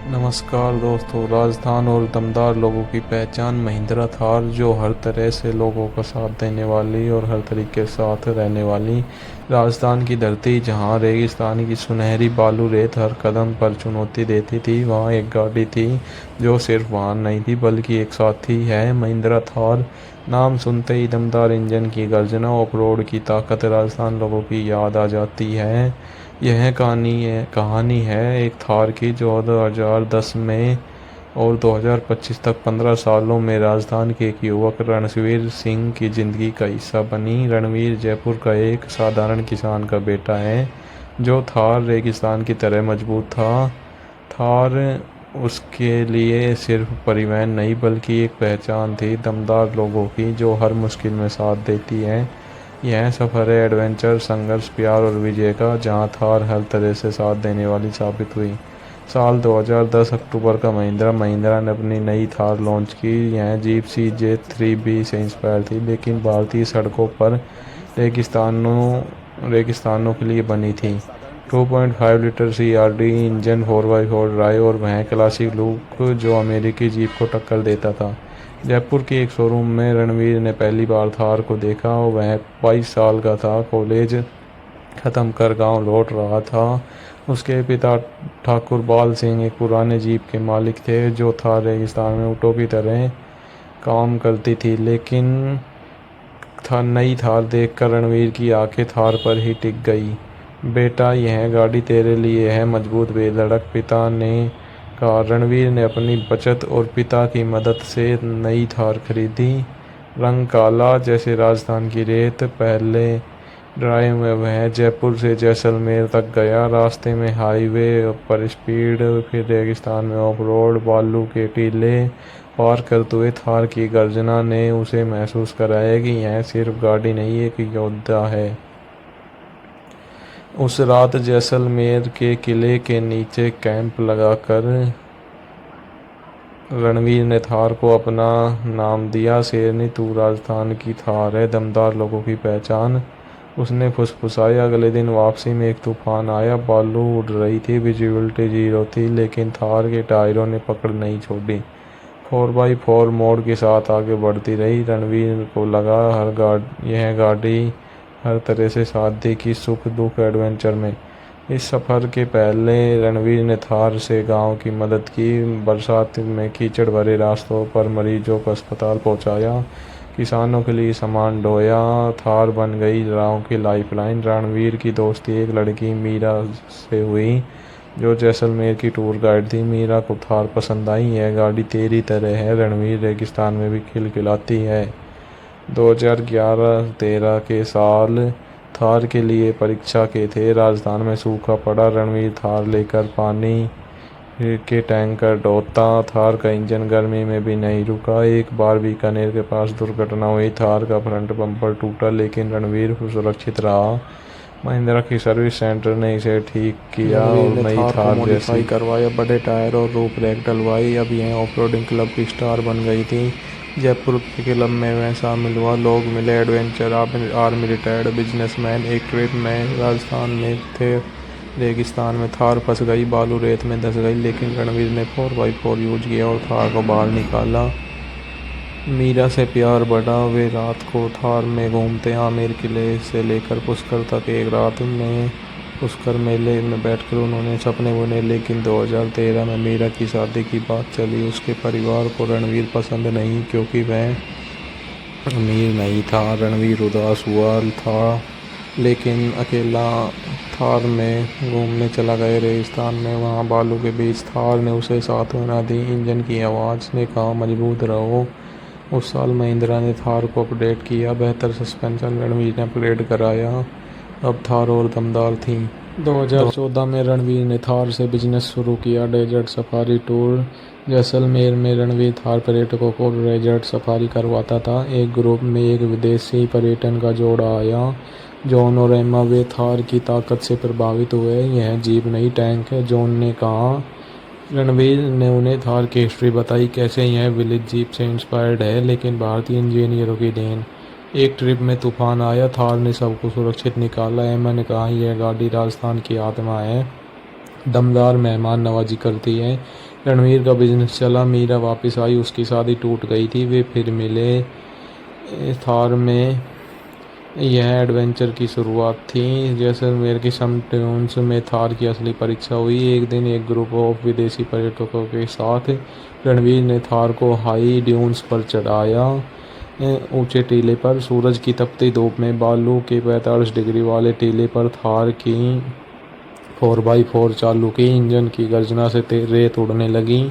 नमस्कार दोस्तों। राजस्थान और दमदार लोगों की पहचान महिंद्रा थार, जो हर तरह से लोगों का साथ देने वाली और हर तरीके के साथ रहने वाली राजस्थान की धरती, जहां रेगिस्तान की सुनहरी बालू रेत हर कदम पर चुनौती देती थी, वहां एक गाड़ी थी जो सिर्फ वाहन नहीं थी बल्कि एक साथी है। महिंद्रा थार नाम सुनते ही दमदार इंजन की गर्जना, ऑफ रोड की ताकत राजस्थान लोगों की याद आ जाती है। यह कहानी है एक थार की जो 2010 में और 2025 तक 15 सालों में राजस्थान के एक युवक रणवीर सिंह की ज़िंदगी का हिस्सा बनी। रणवीर जयपुर का एक साधारण किसान का बेटा है जो थार रेगिस्तान की तरह मजबूत था। थार उसके लिए सिर्फ परिवहन नहीं बल्कि एक पहचान थी दमदार लोगों की जो हर मुश्किल में साथ देती है। यह सफ़र है एडवेंचर, संघर्ष, प्यार और विजय का, जहां थार हर तरह से साथ देने वाली साबित हुई। साल 2010 अक्टूबर का महिंद्रा ने अपनी नई थार लॉन्च की। यह जीप CJ3B से इंस्पायर थी, लेकिन भारतीय सड़कों पर रेगिस्तानों के लिए बनी थी। 2.5 litre CRD engine, 4x4 drive और वह क्लासिक लुक जो अमेरिकी जीप को टक्कर देता था। जयपुर के एक शोरूम में रणवीर ने पहली बार थार को देखा। वह 22 साल का था, कॉलेज खत्म कर गांव लौट रहा था। उसके पिता ठाकुर बाल सिंह एक पुराने जीप के मालिक थे जो थार रेगिस्तान में ऊँटों की तरह काम करती थी। लेकिन नई थार देखकर रणवीर की आंखें थार पर ही टिक गई। बेटा, यह गाड़ी तेरे लिए है, मजबूत बेधड़क पिता ने कहा। रणवीर ने अपनी बचत और पिता की मदद से नई थार खरीदी। रंग काला जैसे राजस्थान की रेत। पहले ड्राइव में वह जयपुर से जैसलमेर तक गया। रास्ते में हाईवे पर स्पीड, फिर रेगिस्तान में ऑफ रोड, बालू के टीले पार करते हुए थार की गर्जना ने उसे महसूस कराया कि यह सिर्फ गाड़ी नहीं, एक योद्धा है। उस रात जैसलमेर के किले के नीचे कैंप लगाकर रणवीर ने थार को अपना नाम दिया। शेरनी, तू राजस्थान की थार है, दमदार लोगों की पहचान, उसने फुसफुसाया। अगले दिन वापसी में एक तूफान आया। बालू उड़ रही थी, विजिबिलिटी 0 थी, लेकिन थार के टायरों ने पकड़ नहीं छोड़ी। 4x4 मोड़ के साथ आगे बढ़ती रही। रणवीर को लगा यह गाड़ी हर तरह से साथ देगी, सुख दुख एडवेंचर में। इस सफ़र के पहले रणवीर ने थार से गांव की मदद की। बरसात में कीचड़ भरे रास्तों पर मरीजों को अस्पताल पहुंचाया, किसानों के लिए सामान ढोया। थार बन गई गांव की लाइफलाइन। रणवीर की दोस्ती एक लड़की मीरा से हुई जो जैसलमेर की टूर गाइड थी। मीरा को थार पसंद आई। यह गाड़ी तेरी तरह है, रणवीर रेगिस्तान में भी खिलखिलाती है। 2011-13 के साल थार के लिए परीक्षा के थे। राजस्थान में सूखा पड़ा। रणवीर थार लेकर पानी के टैंकर ढोता। थार का इंजन गर्मी में भी नहीं रुका। एक बार बीकानेर के पास दुर्घटना हुई। थार का फ्रंट बम्पर टूटा, लेकिन रणवीर सुरक्षित रहा। महिंद्रा की सर्विस सेंटर ने इसे ठीक किया और नई थार मॉडिफाई करवाया, बड़े टायर और रूप रैक डलवाई। अब यह ऑफरोडिंग क्लब की स्टार बन गई थी। जयपुर के क्लब में वह शामिल हुआ, लोग मिले, एडवेंचर, आर्मी रिटायर्ड बिजनेसमैन। एक ट्रिप में राजस्थान में थे, रेगिस्तान में थार फंस गई, बालू रेत में धंस गई, लेकिन रणवीर ने 4x4 यूज किया और थार को बाहर निकाला। मीरा से प्यार बढ़ा। वे रात को थार में घूमते, आमेर किले से लेकर पुष्कर तक। एक रात में पुष्कर मेले में बैठकर उन्होंने सपने बुने। लेकिन 2013 में मीरा की शादी की बात चली। उसके परिवार को रणवीर पसंद नहीं, क्योंकि वह अमीर नहीं था। रणवीर उदास हुआ था, लेकिन अकेला थार में घूमने चला गया रेगिस्तान में। वहाँ बालू के बीच थार ने उसे सांत्वना दी। इंजन की आवाज़ ने कहा, मजबूत रहो। उस साल महिंद्रा ने थार को अपडेट किया, बेहतर सस्पेंशन रणवीर ने अपग्रेड कराया। अब थार और दमदार थी। 2014 में रणवीर ने थार से बिजनेस शुरू किया, डेजर्ट सफारी टूर। जैसलमेर में रणवीर थार पर्यटकों को डेजर्ट सफारी करवाता था। एक ग्रुप में एक विदेशी पर्यटन का जोड़ा आया, जॉन और एम्मा। वे थार की ताकत से प्रभावित हुए। यह जीप नहीं, टैंक है, जॉन ने कहा। रणवीर ने उन्हें थार की हिस्ट्री बताई, कैसे यह विलेज जीप से इंस्पायर्ड है, लेकिन भारतीय इंजीनियरों की देन। एक ट्रिप में तूफान आया, थार ने सबको सुरक्षित निकाला। एम्मा ने कहा, यह गाड़ी राजस्थान की आत्मा है, दमदार मेहमान नवाजी करती है। रणवीर का बिजनेस चला, मीरा वापस आई, उसकी शादी टूट गई थी, वे फिर मिले। थार में यह एडवेंचर की शुरुआत थी। जैसलमेर की सम ट्यून्स में थार की असली परीक्षा हुई। एक दिन एक ग्रुप ऑफ विदेशी पर्यटकों के साथ रणवीर ने थार को हाई ड्यून्स पर चढ़ाया। ऊंचे टीले पर सूरज की तपती धूप में बालू के 45 डिग्री वाले टीले पर थार की 4x4 चालू की। इंजन की गर्जना से रेत उड़ने लगी,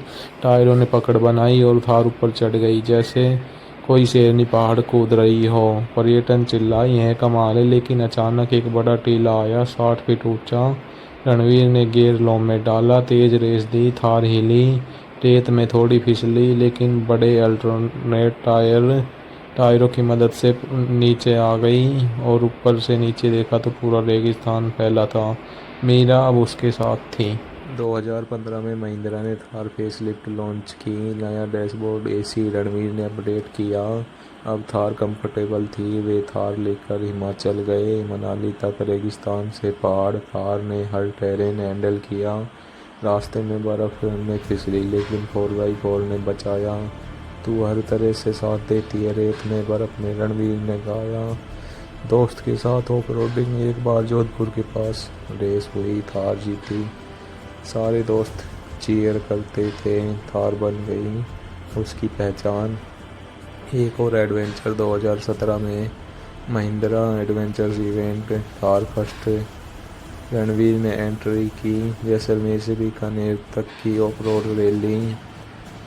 टायरों ने पकड़ बनाई और थार ऊपर चढ़ गई जैसे कोई शेरनी पहाड़ कूद रही हो। पर्यटन चिल्लाए, यह कमाल है। लेकिन अचानक एक बड़ा टीला आया, 60 फीट ऊंचा। रणवीर ने गियर लो में डाला, तेज रेस दी, थार हिली, रेत में थोड़ी फिसली, लेकिन बड़े अल्टरनेट टायरों की मदद से नीचे आ गई और ऊपर से नीचे देखा तो पूरा रेगिस्तान फैला था। मीरा अब उसके साथ थी। 2015 में महिंद्रा ने थार फेसलिफ्ट लॉन्च की। नया डैशबोर्ड, एसी रणवीर ने अपडेट किया। अब थार कंफर्टेबल थी। वे थार लेकर हिमाचल गए, मनाली तक, रेगिस्तान से पहाड़। थार ने हर टेरेन हैंडल किया। रास्ते में बर्फ़ में फिसली, लेकिन 4x4 ने बचाया। तू हर तरह से साथ देती है, रेत में, बर्फ़ में, रणवीर ने गाया। दोस्त के साथ ऑफ रोडिंग। एक बार जोधपुर के पास रेस हुई, थार जीती। सारे दोस्त चीयर करते थे, थार बन गई उसकी पहचान। एक और एडवेंचर 2017 में Mahindra adventures event, Thar first. Ranveer ने एंट्री की। जैसलमेर से बीकानेर तक की ऑफ रोड रैली।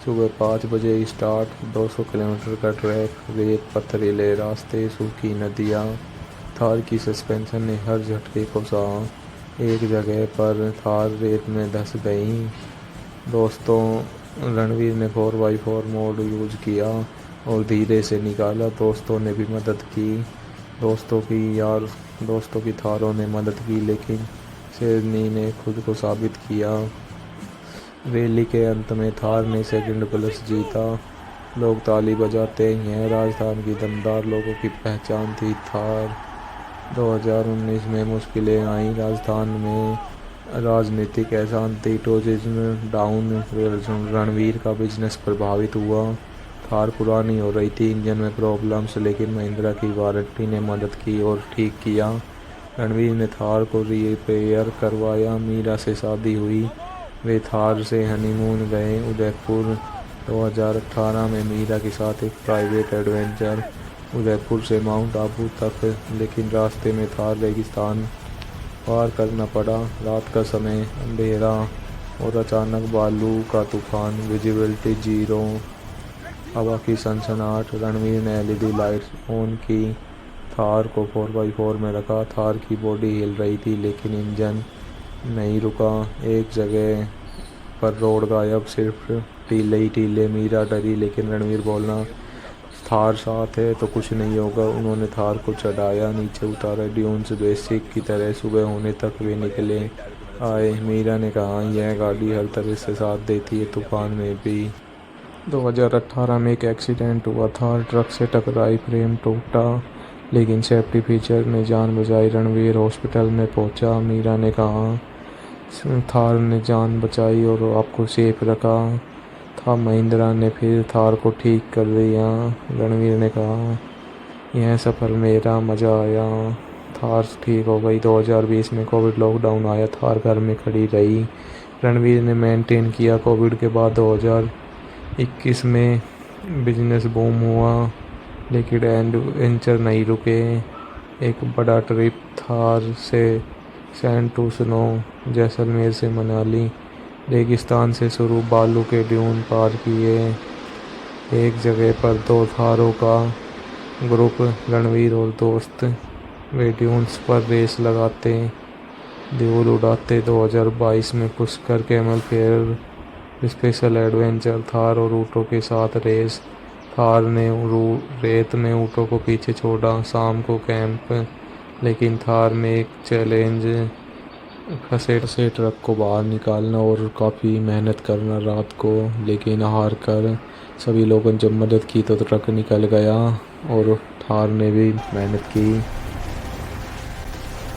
सुबह 5 बजे स्टार्ट, 200 किलोमीटर का ट्रैक, रेत पथरीले रास्ते, सूखी नदियाँ। थार की सस्पेंशन ने हर झटके को सहा। एक जगह पर थार रेत में धंस गई। दोस्तों, रणवीर ने 4x4 मोड यूज किया और धीरे से निकाला। दोस्तों ने भी मदद की। दोस्तों की थारों ने मदद की, लेकिन शेरनी ने खुद को साबित किया। रैली के अंत में थार ने सेकंड प्लेस जीता। लोग ताली बजाते हैं। राजस्थान की दमदार लोगों की पहचान थी थार। 2019 में मुश्किलें आईं राजस्थान में। राजनीतिक अशांति, टूरिज्म डाउन, रणवीर का बिजनेस प्रभावित हुआ। थार पुरानी हो रही थी, इंजन में प्रॉब्लम्स, लेकिन महिंद्रा की वारंटी ने मदद की और ठीक किया। रणवीर ने थार को रिपेयर करवाया। मीरा से शादी हुई। वे थार से हनीमून गए उदयपुर। 2018 में मीरा के साथ एक प्राइवेट एडवेंचर, उदयपुर से माउंट आबू तक, लेकिन रास्ते में थार रेगिस्तान पार करना पड़ा। रात का समय, अंधेरा और अचानक बालू का तूफान, विजिबिलिटी 0, हवा की सनसनाहट। रणवीर ने एलईडी लाइट्स ऑन की, थार को 4x4 में रखा। थार की बॉडी हिल रही थी, लेकिन इंजन नहीं रुका। एक जगह पर रोड गायब, सिर्फ टीले ही टीले। मीरा डरी, लेकिन रणवीर बोलना, थार साथ है तो कुछ नहीं होगा। उन्होंने थार को चढ़ाया, नीचे उतारा, ड्यून्स बेसिक की तरह। सुबह होने तक वे निकले आए। मीरा ने कहा, यह गाड़ी हर तरह से साथ देती है, तूफान में भी। 2018 में एक एक्सीडेंट हुआ। थार ट्रक से टकराई, फ्रेम टूटा, लेकिन सेफ्टी फीचर ने जान बचाई। रणवीर हॉस्पिटल में पहुंचा। मीरा ने कहा, थार ने जान बचाई और आपको सेफ रखा था। महिंद्रा ने फिर थार को ठीक कर दिया। रणवीर ने कहा, यह सफ़र मेरा, मज़ा आया, थार ठीक हो गई। 2020 में कोविड लॉकडाउन आया, थार घर में खड़ी रही। रणवीर ने मेंटेन किया। कोविड के बाद 2021 में बिजनेस बूम हुआ, लेकिन एडवेंचर नहीं रुके। एक बड़ा ट्रिप, थार से सैंड टू स्नो, जैसलमेर से मनाली, रेगिस्तान से शुरू, बालू के ड्यून पार किए। एक जगह पर 2 थारों का ग्रुप, रणवीर और दोस्त, वे ड्यून्स पर रेस लगाते, धूल उड़ाते। 2022 में Pushkar camel fair special adventure, Thar और ऊँटों के साथ रेस। थार ने रेत में ऊँटों को पीछे छोड़ा। शाम को कैंप, लेकिन थार में एक चैलेंज, फंसे ट्रक को बाहर निकालना और काफ़ी मेहनत करना रात को, लेकिन हार कर सभी लोगों ने जब मदद की तो ट्रक निकल गया और थार ने भी मेहनत की।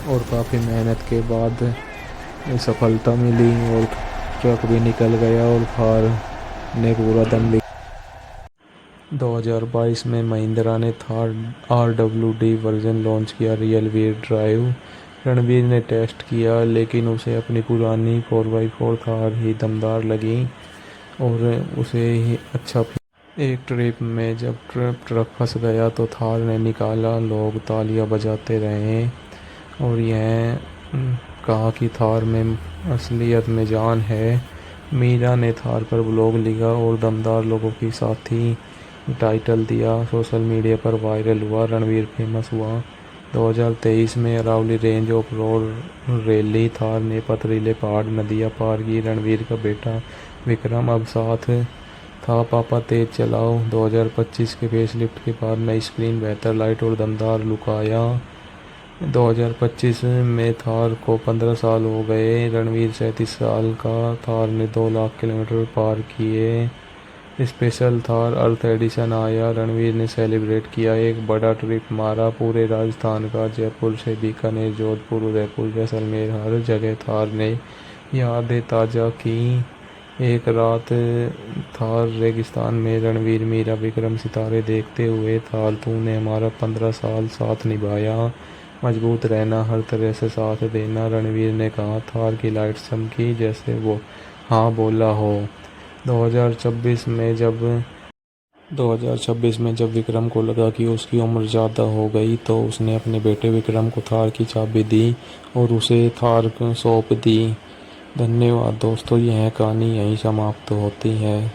और काफ़ी मेहनत के बाद सफलता मिली और ट्रक भी निकल गया और थार ने पूरा दम लिया। 2022 में महिंद्रा ने थार RWD वर्जन लॉन्च किया, रियल व्हील ड्राइव। रणवीर ने टेस्ट किया लेकिन उसे अपनी पुरानी 4x4 थार ही दमदार लगी और उसे ही अच्छा। एक ट्रिप में जब ट्रक फंस गया तो थार ने निकाला, लोग तालियां बजाते रहे और यह कहा कि थार में असलियत में जान है। मीरा ने थार पर ब्लॉग लिखा और दमदार लोगों के साथी टाइटल दिया, सोशल मीडिया पर वायरल हुआ, रणवीर फेमस हुआ। 2023 में Aravalli range of road rally, Thar ने पथरीले पहाड़ नदियां पार की, रणवीर का बेटा विक्रम अब साथ था, पापा तेज चलाओ। 2025 के फेसलिफ्ट के बाद नई स्क्रीन, बेहतर लाइट और दमदार लुक आया। 2025 में थार को 15 साल हो गए, रणवीर 37 साल का, थार ने 2 लाख किलोमीटर पार किए। स्पेशल थार अर्थ एडिशन आया, रणवीर ने सेलिब्रेट किया, एक बड़ा ट्रिप मारा पूरे राजस्थान का, जयपुर से बीकानेर, जोधपुर, उदयपुर, जैसलमेर, हर जगह थार ने यादें ताज़ा की। एक रात थार रेगिस्तान में, रणवीर, मीरा, विक्रम सितारे देखते हुए, थार तूने हमारा 15 साल साथ निभाया, मजबूत रहना, हर तरह से साथ देना, रणवीर ने कहा। थार की लाइट चमकी जैसे वो हाँ बोला हो। 2026 में जब विक्रम को लगा कि उसकी उम्र ज़्यादा हो गई तो उसने अपने बेटे विक्रम को थार की चाबी दी और उसे थार सौंप दी। धन्यवाद दोस्तों, यह कहानी यहीं समाप्त होती है।